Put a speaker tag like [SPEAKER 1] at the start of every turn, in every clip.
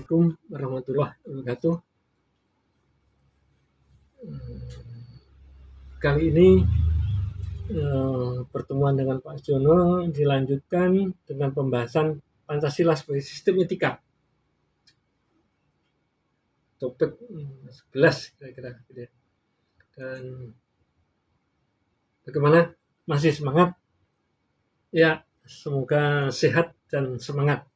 [SPEAKER 1] Assalamualaikum warahmatullahi wabarakatuh. Kali ini pertemuan dengan Pak Jono dilanjutkan dengan pembahasan Pancasila sebagai sistem etika. Topik 11 kira-kira. Dan bagaimana? Masih semangat? Ya, semoga sehat dan semangat.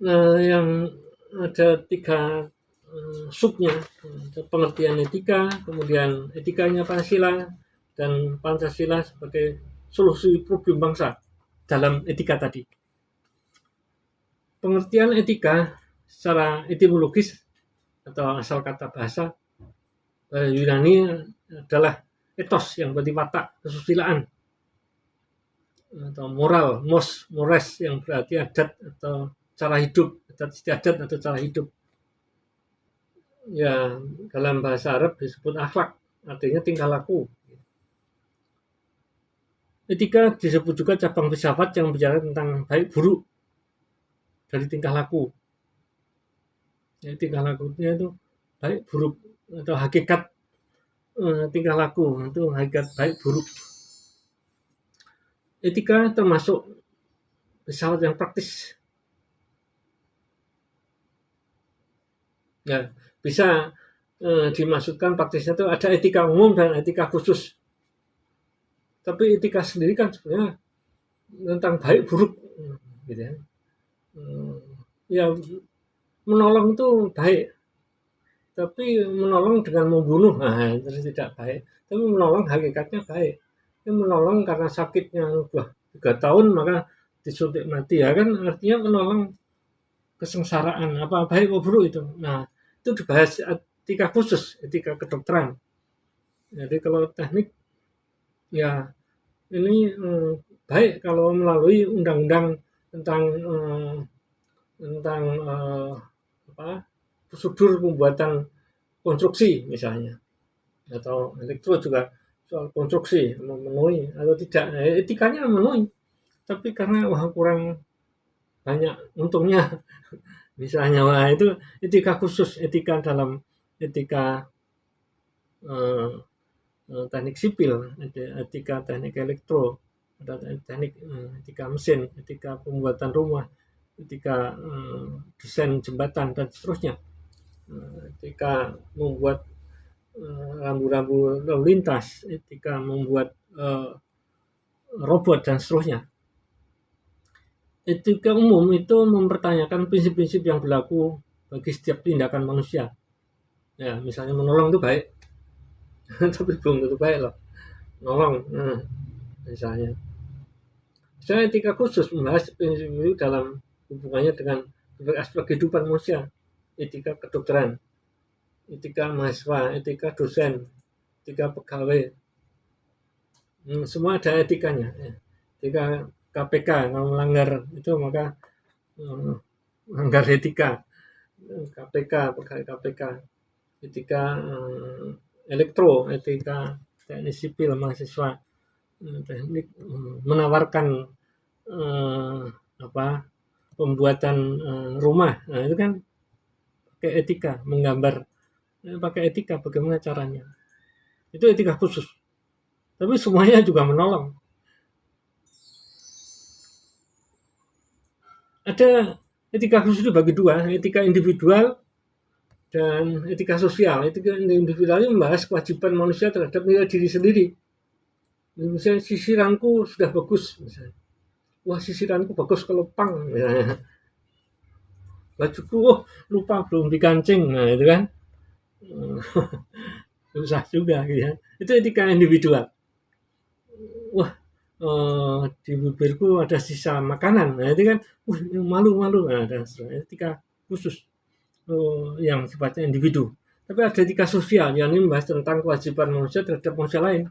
[SPEAKER 1] Nah, yang ada 3 subnya, pengertian etika, kemudian etikanya Pancasila, dan Pancasila sebagai solusi problem bangsa dalam etika tadi. Pengertian etika secara etimologis atau asal kata bahasa Yunani adalah ethos yang berarti watak, kesusilaan, atau moral, mores yang berarti adat atau cara hidup, adat istiadat atau cara hidup. Ya, dalam bahasa Arab disebut akhlak, artinya tingkah laku. Etika disebut juga cabang filsafat yang bicara tentang baik buruk dari tingkah laku. Ya, tingkah lakunya itu baik buruk atau hakikat tingkah laku itu hakikat baik buruk. Etika termasuk filsafat yang praktis. Ya, bisa dimaksudkan praktisnya itu ada etika umum dan etika khusus. Tapi etika sendiri kan sebenarnya tentang baik buruk, gitu ya. Ya, menolong itu baik, tapi menolong dengan membunuh, nah itu tidak baik. Tapi menolong hakikatnya baik. Ini menolong karena sakitnya udah 3 tahun maka disuntik mati, ya kan artinya menolong kesengsaraan, apa baik apa buruk itu. Nah, itu dibahas etika khusus, etika kedokteran. Jadi kalau teknik, ya ini baik kalau melalui undang-undang tentang prosedur pembuatan konstruksi misalnya, atau elektro juga soal konstruksi memenuhi atau tidak. Etikanya memenuhi, tapi karena kurang banyak untungnya misalnya, itu etika khusus, etika dalam etika teknik sipil, etika teknik elektro, ada teknik etika mesin, etika pembuatan rumah, etika desain jembatan dan seterusnya, etika membuat rambu-rambu lalu lintas, etika membuat robot dan seterusnya. Etika umum itu mempertanyakan prinsip-prinsip yang berlaku bagi setiap tindakan manusia. Ya, misalnya menolong itu baik, tapi belum tentu baik loh. Nolong, misalnya. Saya etika khusus membahas prinsip itu dalam hubungannya dengan aspek kehidupan manusia. Etika kedokteran, etika mahasiswa, etika dosen, etika pegawai. Semua ada etikanya. Etika KPK, kalau melanggar itu maka melanggar etika. KPK, pegawai KPK. Etika elektro, etika teknik sipil, mahasiswa, teknik menawarkan pembuatan rumah. Nah, itu kan pakai etika, menggambar pakai etika bagaimana caranya. Itu etika khusus. Tapi semuanya juga menolong. Ada etika khusus itu bagi 2, etika individual dan etika sosial. Etika individual ini membahas kewajiban manusia terhadap nilai diri sendiri. Misalnya sisiranku sudah bagus, misalnya. Wah, sisiranku bagus kalau pang, misalnya. Bajuku lupa belum dikancing, nah itu kan susah juga gitu ya. Itu etika individual. Wah, di bibirku ada sisa makanan, nah itu kan malu-malu. Nah, ada etika khusus yang sifatnya individu. Tapi ada etika sosial yang ini membahas tentang kewajiban manusia terhadap manusia lain.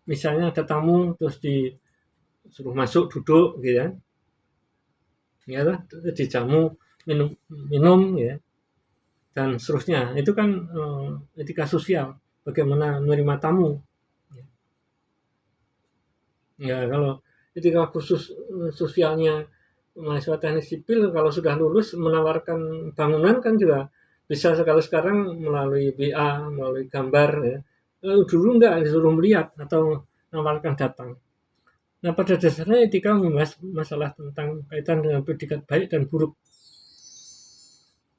[SPEAKER 1] Misalnya ada tamu terus disuruh masuk duduk gitu kan, ya lah, dijamu minum ya, dan seterusnya. Itu kan etika sosial, bagaimana menerima tamu. Ya, kalau etika khusus sosialnya mahasiswa teknik sipil kalau sudah lulus menawarkan bangunan kan juga bisa sekarang melalui WA, melalui gambar ya. Dulu enggak disuruh melihat atau menawarkan datang. Nah, pada dasarnya etika membahas masalah tentang kaitan dengan predikat baik dan buruk.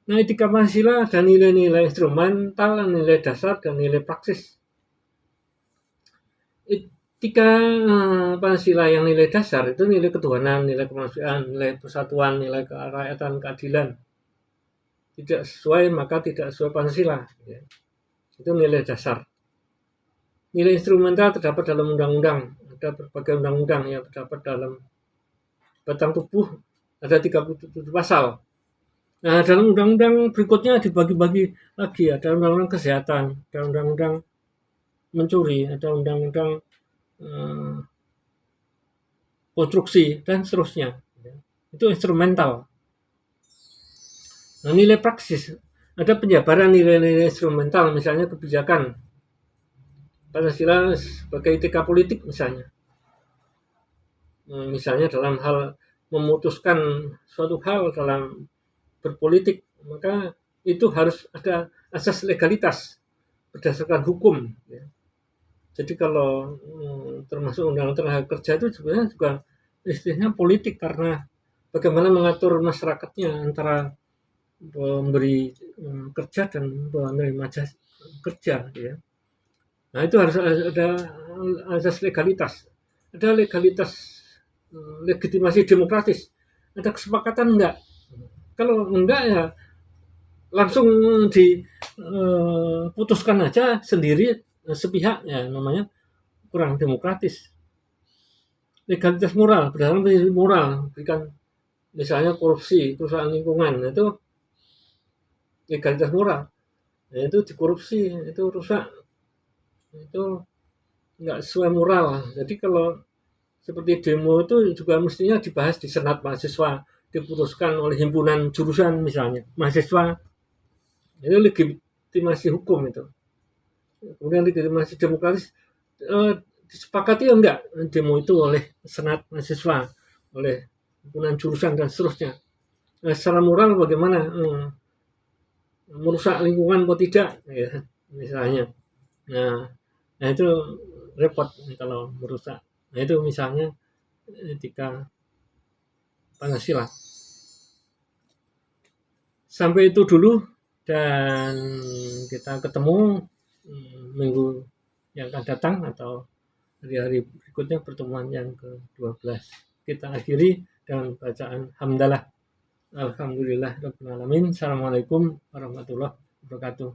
[SPEAKER 1] Nah, etika Pancasila ada nilai-nilai instrumental, nilai dasar, dan nilai praksis. Etika Pancasila yang nilai dasar itu nilai ketuhanan, nilai kemanusiaan, nilai persatuan, nilai kerakyatan, keadilan. Tidak sesuai maka tidak sesuai Pancasila. Ya. Itu nilai dasar. Nilai instrumental terdapat dalam undang-undang. Ada berbagai undang-undang yang terdapat dalam batang tubuh. Ada 37 pasal. Nah, dalam undang-undang berikutnya dibagi-bagi lagi. Ada undang-undang kesehatan, ada undang-undang mencuri, ada undang-undang konstruksi, dan seterusnya. Itu instrumental. Nah, nilai praksis. Ada penjabaran nilai-nilai instrumental, misalnya kebijakan. Pancasila sebagai etika politik misalnya. Misalnya dalam hal memutuskan suatu hal dalam berpolitik, maka itu harus ada asas legalitas berdasarkan hukum. Ya. Jadi kalau termasuk undang-undang tenaga kerja itu sebenarnya juga istilahnya politik karena bagaimana mengatur masyarakatnya antara pemberi kerja dan penerima kerja. Ya. Nah itu harus ada asas legalitas, ada legalitas legitimasi demokratis, ada kesepakatan enggak? Kalau enggak ya langsung diputuskan aja sendiri sepihak ya namanya kurang demokratis. Legalitas moral, berdasarkan prinsip moral, berikan misalnya korupsi, kerusakan lingkungan itu legalitas moral, ya, itu dikorupsi, itu rusak, itu nggak sesuai moral. Jadi kalau seperti demo itu juga mestinya dibahas di senat mahasiswa, diputuskan oleh himpunan jurusan misalnya mahasiswa, itu legitimasi hukum itu. Kemudian legitimasi demokratis disepakati ya enggak demo itu oleh senat mahasiswa, oleh himpunan jurusan dan seterusnya. Nah, secara moral bagaimana merusak lingkungan atau tidak ya, misalnya. Nah itu repot kalau merusak. Nah itu misalnya etika Pancasila. Sampai itu dulu dan kita ketemu minggu yang akan datang atau hari-hari berikutnya pertemuan yang ke-12. Kita akhiri dengan bacaan hamdalah. Alhamdulillah rabbil alamin. Assalamualaikum warahmatullahi wabarakatuh.